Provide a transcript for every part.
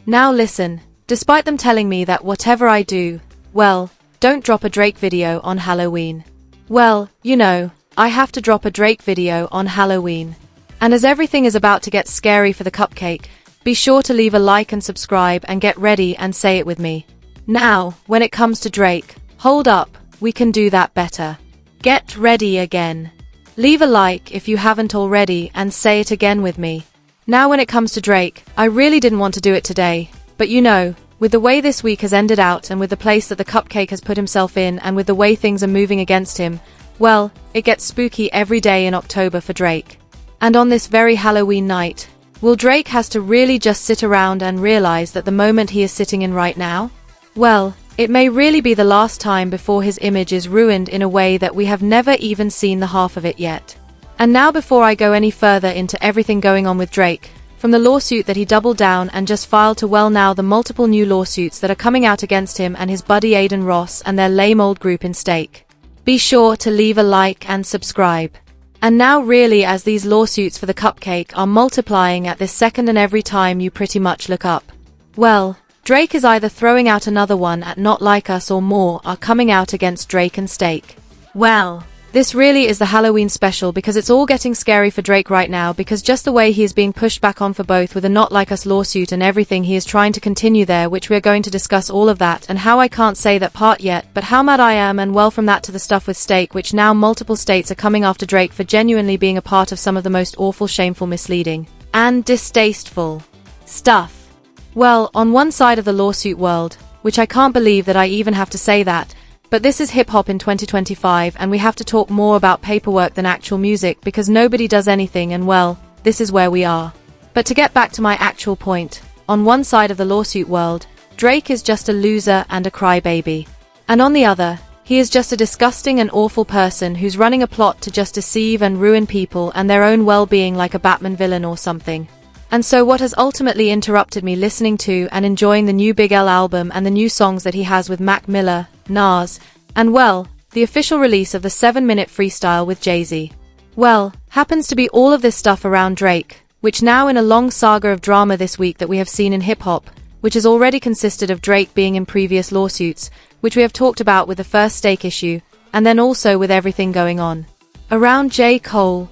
Now listen, despite them telling me that whatever I do, well, don't drop a Drake video on Halloween. Well, you know, I have to drop a Drake video on Halloween. And as everything is about to get scary for the cupcake, be sure to leave a like and subscribe and get ready and say it with me. Now, when it comes to Drake, hold up, we can do that better. Get ready again. Leave a like if you haven't already and say it again with me. Now when it comes to Drake, I really didn't want to do it today, but you know, with the way this week has ended out and with the place that the cupcake has put himself in and with the way things are moving against him, well, it gets spooky every day in October for Drake. And on this very Halloween night, will Drake has to really just sit around and realize that the moment he is sitting in right now? Well, it may really be the last time before his image is ruined in a way that we have never even seen the half of it yet. And now before I go any further into everything going on with Drake, from the lawsuit that he doubled down and just filed to now the multiple new lawsuits that are coming out against him and his buddy Aiden Ross and their lame old group in stake. Be sure to leave a like and subscribe. And now really as these lawsuits for the cupcake are multiplying at this second and every time you pretty much look up. Well, Drake is either throwing out another one at Not Like Us or more are coming out against Drake and Stake. Well, this really is the Halloween special because it's all getting scary for Drake right now because just the way he is being pushed back on for both with a Not Like Us lawsuit and everything he is trying to continue there, which we are going to discuss all of that and how I can't say that part yet, but how mad I am, and well from that to the stuff with Stake, which now multiple states are coming after Drake for genuinely being a part of some of the most awful, shameful, misleading, and distasteful stuff. Well, on one side of the lawsuit world, which I can't believe that I even have to say that, but this is hip-hop in 2025 and we have to talk more about paperwork than actual music because nobody does anything and well, this is where we are. But to get back to my actual point, on one side of the lawsuit world, Drake is just a loser and a crybaby. And on the other, he is just a disgusting and awful person who's running a plot to just deceive and ruin people and their own well-being like a Batman villain or something. And so what has ultimately interrupted me listening to and enjoying the new Big L album and the new songs that he has with Mac Miller, Nas, and well, the official release of the 7-minute freestyle with Jay-Z. Well, happens to be all of this stuff around Drake, which now in a long saga of drama this week that we have seen in hip-hop, which has already consisted of Drake being in previous lawsuits, which we have talked about with the first Stake issue, and then also with everything going on around J. Cole,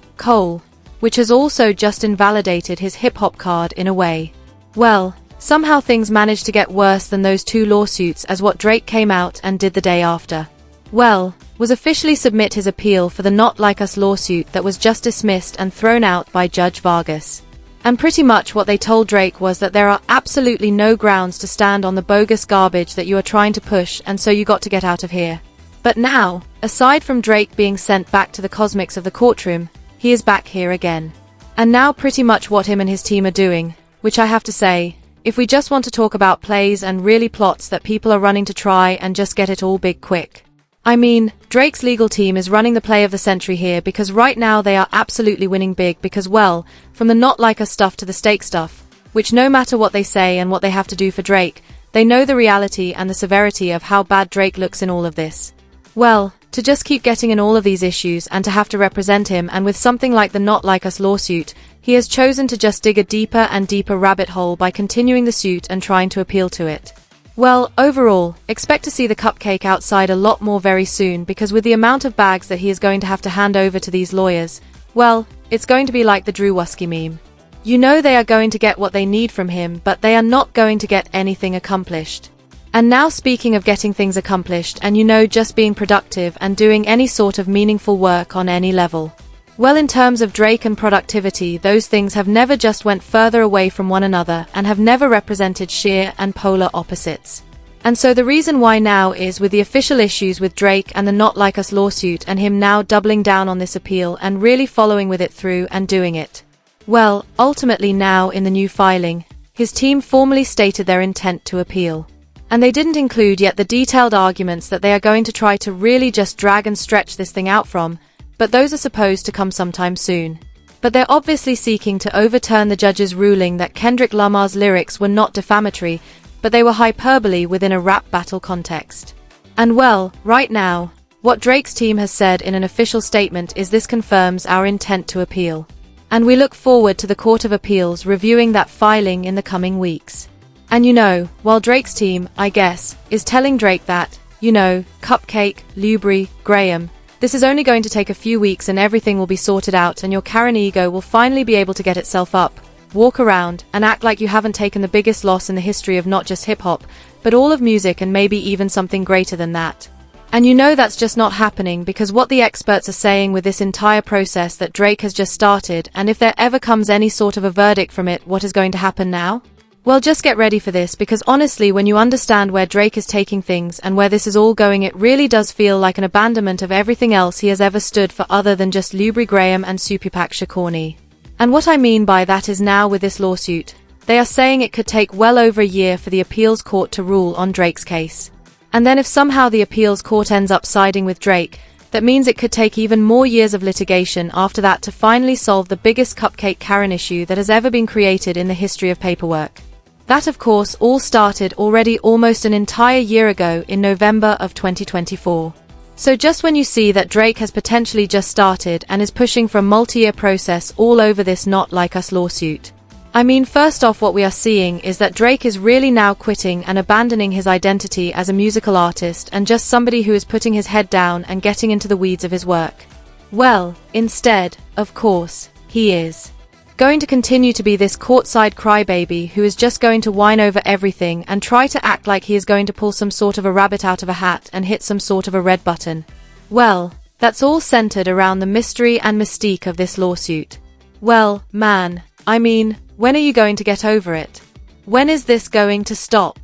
which has also just invalidated his hip-hop card in a way. Well, somehow things managed to get worse than those two lawsuits as what Drake came out and did the day after. Well, was officially submit his appeal for the Not Like Us lawsuit that was just dismissed and thrown out by Judge Vargas. And pretty much what they told Drake was that there are absolutely no grounds to stand on the bogus garbage that you are trying to push and so you got to get out of here. But now, aside from Drake being sent back to the cosmics of the courtroom, he is back here again. And now pretty much what him and his team are doing, which I have to say, if we just want to talk about plays and really plots that people are running to try and just get it all big quick. I mean, Drake's legal team is running the play of the century here because right now they are absolutely winning big because well, from the Not Like Us stuff to the Stake stuff, which no matter what they say and what they have to do for Drake, they know the reality and the severity of how bad Drake looks in all of this. Well, to just keep getting in all of these issues and to have to represent him and with something like the Not Like Us lawsuit, he has chosen to just dig a deeper and deeper rabbit hole by continuing the suit and trying to appeal to it. Well, overall, expect to see the cupcake outside a lot more very soon because with the amount of bags that he is going to have to hand over to these lawyers, well, it's going to be like the Drew Wusky meme. You know they are going to get what they need from him, but they are not going to get anything accomplished. And now speaking of getting things accomplished and you know just being productive and doing any sort of meaningful work on any level. Well, in terms of Drake and productivity, those things have never just went further away from one another and have never represented sheer and polar opposites. And so the reason why now is with the official issues with Drake and the Not Like Us lawsuit and him now doubling down on this appeal and really following with it through and doing it. Well, ultimately now in the new filing, his team formally stated their intent to appeal. And they didn't include yet the detailed arguments that they are going to try to really just drag and stretch this thing out from, but those are supposed to come sometime soon. But they're obviously seeking to overturn the judge's ruling that Kendrick Lamar's lyrics were not defamatory, but they were hyperbole within a rap battle context. And well, right now, what Drake's team has said in an official statement is this confirms our intent to appeal. And we look forward to the Court of Appeals reviewing that filing in the coming weeks. And while Drake's team, I guess, is telling Drake that, Cupcake, Lubri, Graham, this is only going to take a few weeks and everything will be sorted out and your Karen ego will finally be able to get itself up, walk around, and act like you haven't taken the biggest loss in the history of not just hip-hop, but all of music and maybe even something greater than that. And that's just not happening because what the experts are saying with this entire process that Drake has just started, and if there ever comes any sort of a verdict from it, what is going to happen now? Well, just get ready for this because honestly, when you understand where Drake is taking things and where this is all going, it really does feel like an abandonment of everything else he has ever stood for other than just Lubri Graham and Superpac Shakur. And what I mean by that is now with this lawsuit, they are saying it could take well over a year for the appeals court to rule on Drake's case. And then if somehow the appeals court ends up siding with Drake, that means it could take even more years of litigation after that to finally solve the biggest cupcake Karen issue that has ever been created in the history of paperwork. That, of course, all started already almost an entire year ago in November of 2024. So just when you see that Drake has potentially just started and is pushing for a multi-year process all over this Not Like Us lawsuit. I mean, first off, what we are seeing is that Drake is really now quitting and abandoning his identity as a musical artist and just somebody who is putting his head down and getting into the weeds of his work. Well, instead, of course, he is going to continue to be this courtside crybaby who is just going to whine over everything and try to act like he is going to pull some sort of a rabbit out of a hat and hit some sort of a red button. Well, that's all centered around the mystery and mystique of this lawsuit. Well, man, I mean, when are you going to get over it? When is this going to stop?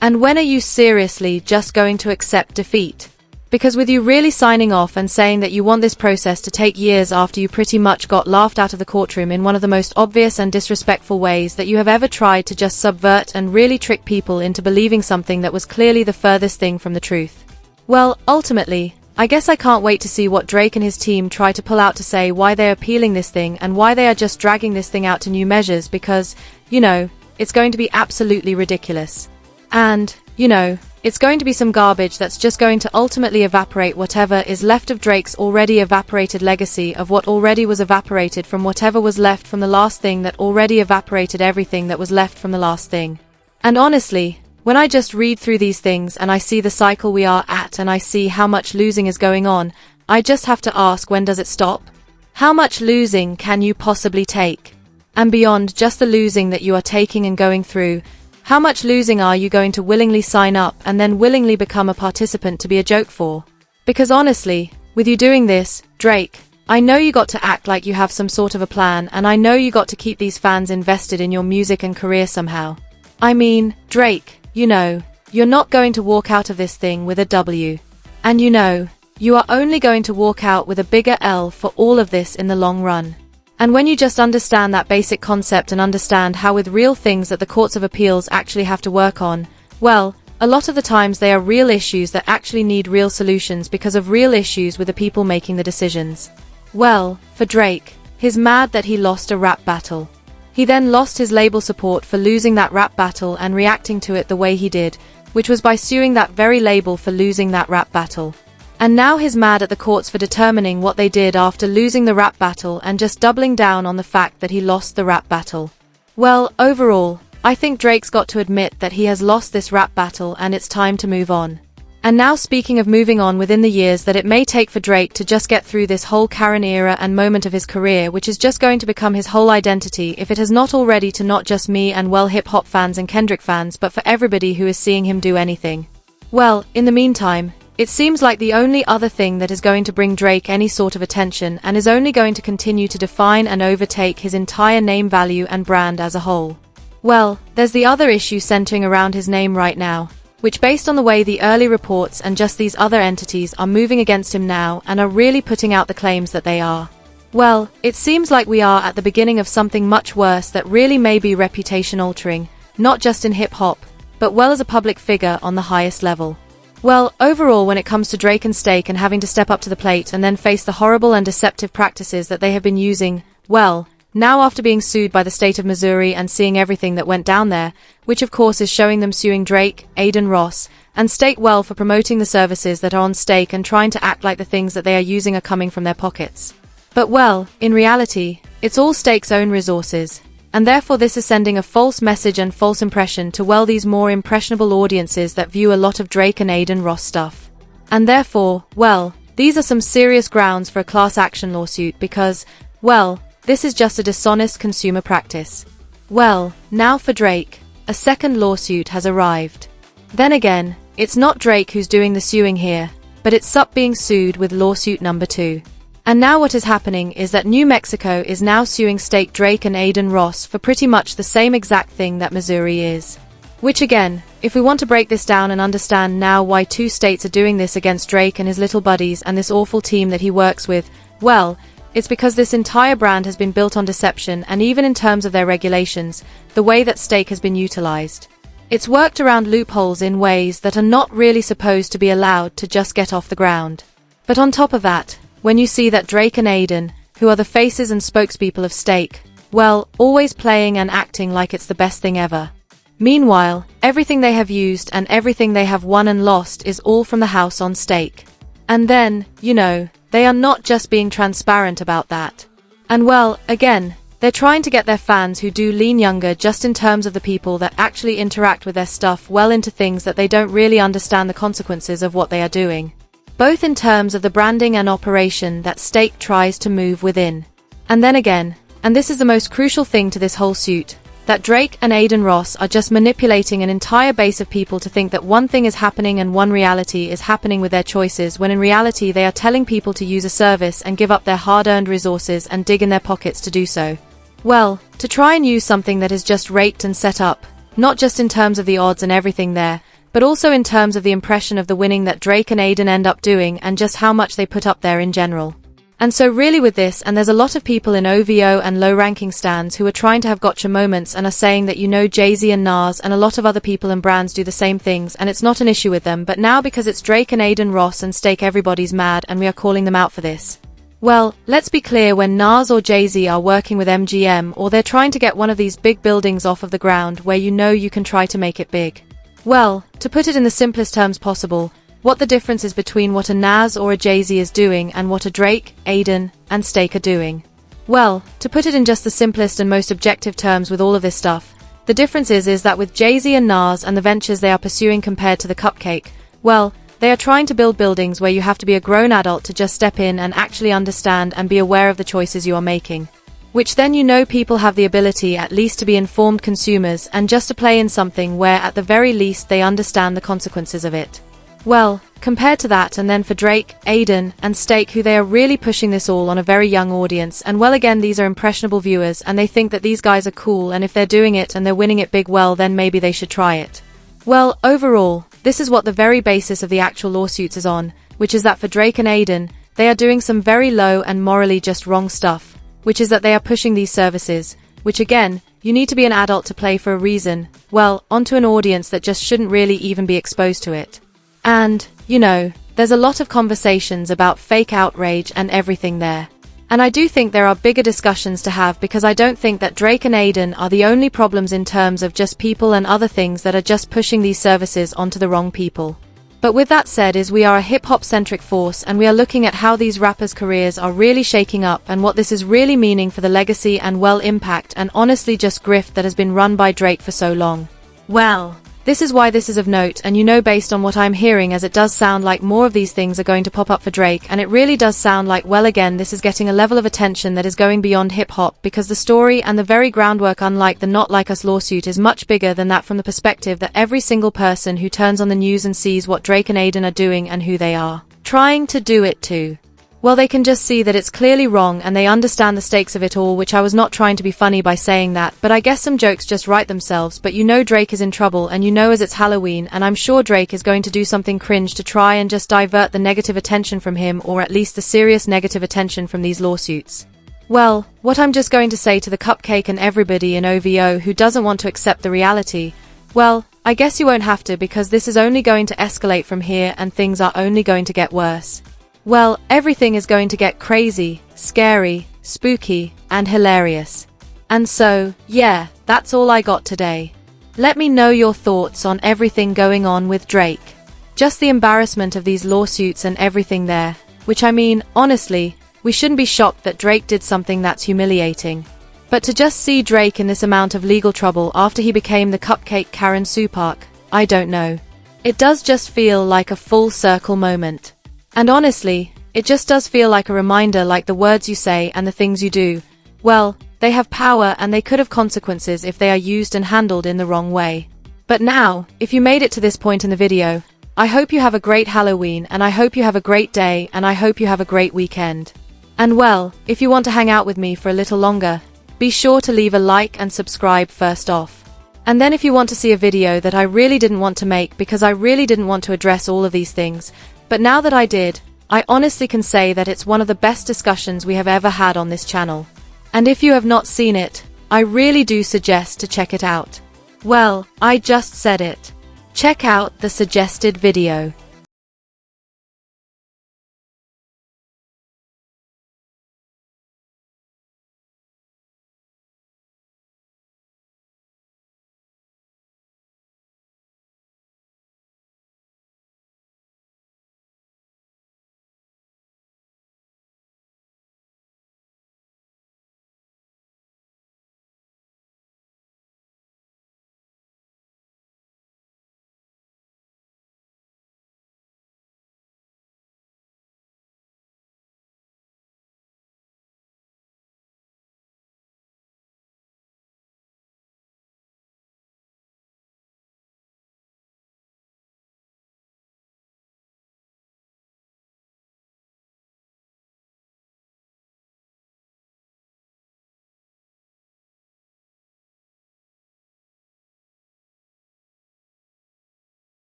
And when are you seriously just going to accept defeat? Because with you really signing off and saying that you want this process to take years after you pretty much got laughed out of the courtroom in one of the most obvious and disrespectful ways that you have ever tried to just subvert and really trick people into believing something that was clearly the furthest thing from the truth. Well, ultimately, I guess I can't wait to see what Drake and his team try to pull out to say why they're appealing this thing and why they are just dragging this thing out to new measures because, it's going to be absolutely ridiculous. And, it's going to be some garbage that's just going to ultimately evaporate whatever is left of Drake's already evaporated legacy of what already was evaporated from whatever was left from the last thing that already evaporated everything that was left from the last thing. And honestly, when I just read through these things and I see the cycle we are at and I see how much losing is going on, I just have to ask, when does it stop? How much losing can you possibly take? And beyond just the losing that you are taking and going through, how much losing are you going to willingly sign up and then willingly become a participant to be a joke for? Because honestly, with you doing this, Drake, I know you got to act like you have some sort of a plan and I know you got to keep these fans invested in your music and career somehow. I mean, Drake, you're not going to walk out of this thing with a W. And you are only going to walk out with a bigger L for all of this in the long run. And when you just understand that basic concept and understand how with real things that the courts of appeals actually have to work on, well, a lot of the times they are real issues that actually need real solutions because of real issues with the people making the decisions. Well, for Drake, he's mad that he lost a rap battle. He then lost his label support for losing that rap battle and reacting to it the way he did, which was by suing that very label for losing that rap battle. And now he's mad at the courts for determining what they did after losing the rap battle and just doubling down on the fact that he lost the rap battle. Well, overall, I think Drake's got to admit that he has lost this rap battle and it's time to move on. And now speaking of moving on within the years that it may take for Drake to just get through this whole Karen era and moment of his career, which is just going to become his whole identity if it has not already to not just me and well hip-hop fans and Kendrick fans but for everybody who is seeing him do anything. Well, in the meantime, it seems like the only other thing that is going to bring Drake any sort of attention and is only going to continue to define and overtake his entire name value and brand as a whole. Well, there's the other issue centering around his name right now, which based on the way the early reports and just these other entities are moving against him now and are really putting out the claims that they are. Well, it seems like we are at the beginning of something much worse that really may be reputation altering, not just in hip-hop, but well as a public figure on the highest level. Well, overall when it comes to Drake and Stake and having to step up to the plate and then face the horrible and deceptive practices that they have been using, well, now after being sued by the state of Missouri and seeing everything that went down there, which of course is showing them suing Drake, Aiden Ross, and Stake well for promoting the services that are on Stake and trying to act like the things that they are using are coming from their pockets. But well, in reality, it's all Stake's own resources. And therefore this is sending a false message and false impression to, well, these more impressionable audiences that view a lot of Drake and Aiden Ross stuff. And therefore, well, these are some serious grounds for a class action lawsuit because, well, this is just a dishonest consumer practice. Well, now for Drake, a second lawsuit has arrived. Then again, it's not Drake who's doing the suing here, but it's Sup being sued with lawsuit number 2. And now what is happening is that New Mexico is now suing State Drake and Aiden Ross for pretty much the same exact thing that Missouri is. Which again, if we want to break this down and understand now why 2 states are doing this against Drake and his little buddies and this awful team that he works with, well, it's because this entire brand has been built on deception, and even in terms of their regulations, the way that stake has been utilized. It's worked around loopholes in ways that are not really supposed to be allowed to just get off the ground. But on top of that, when you see that Drake and Aiden, who are the faces and spokespeople of Stake, well, always playing and acting like it's the best thing ever. Meanwhile, everything they have used and everything they have won and lost is all from the house on Stake. And then, you know, they are not just being transparent about that. And well, again, they're trying to get their fans who do lean younger just in terms of the people that actually interact with their stuff well into things that they don't really understand the consequences of what they are doing. Both in terms of the branding and operation that Stake tries to move within. And then again, and this is the most crucial thing to this whole suit, that Drake and Aiden Ross are just manipulating an entire base of people to think that one thing is happening and one reality is happening with their choices, when in reality they are telling people to use a service and give up their hard-earned resources and dig in their pockets to do so. Well, to try and use something that is just raked and set up, not just in terms of the odds and everything there, but also in terms of the impression of the winning that Drake and Aiden end up doing and just how much they put up there in general. And so really with this, and there's a lot of people in OVO and low-ranking stands who are trying to have gotcha moments and are saying that, you know, Jay-Z and Nas and a lot of other people and brands do the same things and it's not an issue with them, but now because it's Drake and Aiden Ross and Stake, everybody's mad and we are calling them out for this. Well, let's be clear, when Nas or Jay-Z are working with MGM or they're trying to get one of these big buildings off of the ground where you know you can try to make it big. Well, to put it in the simplest terms possible, what the difference is between what a Nas or a Jay-Z is doing and what a Drake, Aiden, and Stake are doing. Well, to put it in just the simplest and most objective terms with all of this stuff, the difference is that with Jay-Z and Nas and the ventures they are pursuing compared to the Cupcake, well, they are trying to build buildings where you have to be a grown adult to just step in and actually understand and be aware of the choices you are making. Which then, you know, people have the ability at least to be informed consumers and just to play in something where at the very least they understand the consequences of it. Well, compared to that, and then for Drake, Aiden, and Stake, who they are really pushing this all on a very young audience, and well, again, these are impressionable viewers and they think that these guys are cool, and if they're doing it and they're winning it big, well, then maybe they should try it. Well, overall, this is what the very basis of the actual lawsuits is on, which is that for Drake and Aiden, they are doing some very low and morally just wrong stuff, which is that they are pushing these services, which again, you need to be an adult to play for a reason, well, onto an audience that just shouldn't really even be exposed to it. And, you know, there's a lot of conversations about fake outrage and everything there. And I do think there are bigger discussions to have, because I don't think that Drake and Aiden are the only problems in terms of just people and other things that are just pushing these services onto the wrong people. But with that said, we are a hip-hop centric force and we are looking at how these rappers' careers are really shaking up and what this is really meaning for the legacy and well impact and honestly just grift that has been run by Drake for so long. Well, this is why this is of note, and you know, based on what I'm hearing, as it does sound like more of these things are going to pop up for Drake, and it really does sound like, well, again, this is getting a level of attention that is going beyond hip-hop, because the story and the very groundwork, unlike the Not Like Us lawsuit, is much bigger than that, from the perspective that every single person who turns on the news and sees what Drake and Aiden are doing and who they are trying to do it to, well, they can just see that it's clearly wrong and they understand the stakes of it all, which I was not trying to be funny by saying that, but I guess some jokes just write themselves. But you know Drake is in trouble, and you know, as it's Halloween, and I'm sure Drake is going to do something cringe to try and just divert the negative attention from him, or at least the serious negative attention from these lawsuits. Well, what I'm just going to say to the Cupcake and everybody in OVO who doesn't want to accept the reality, well, I guess you won't have to, because this is only going to escalate from here and things are only going to get worse. Well, everything is going to get crazy, scary, spooky, and hilarious. And so, yeah, that's all I got today. Let me know your thoughts on everything going on with Drake. Just the embarrassment of these lawsuits and everything there, which I mean, honestly, we shouldn't be shocked that Drake did something that's humiliating. But to just see Drake in this amount of legal trouble after he became the cupcake Karen Supak, I don't know. It does just feel like a full circle moment. And honestly, it just does feel like a reminder, like the words you say and the things you do, well, they have power and they could have consequences if they are used and handled in the wrong way. But now, if you made it to this point in the video, I hope you have a great Halloween, and I hope you have a great day, and I hope you have a great weekend. And well, if you want to hang out with me for a little longer, be sure to leave a like and subscribe first off. And then if you want to see a video that I really didn't want to make because I really didn't want to address all of these things, but now that I did, I honestly can say that it's one of the best discussions we have ever had on this channel. And if you have not seen it, I really do suggest to check it out. Well, I just said it. Check out the suggested video.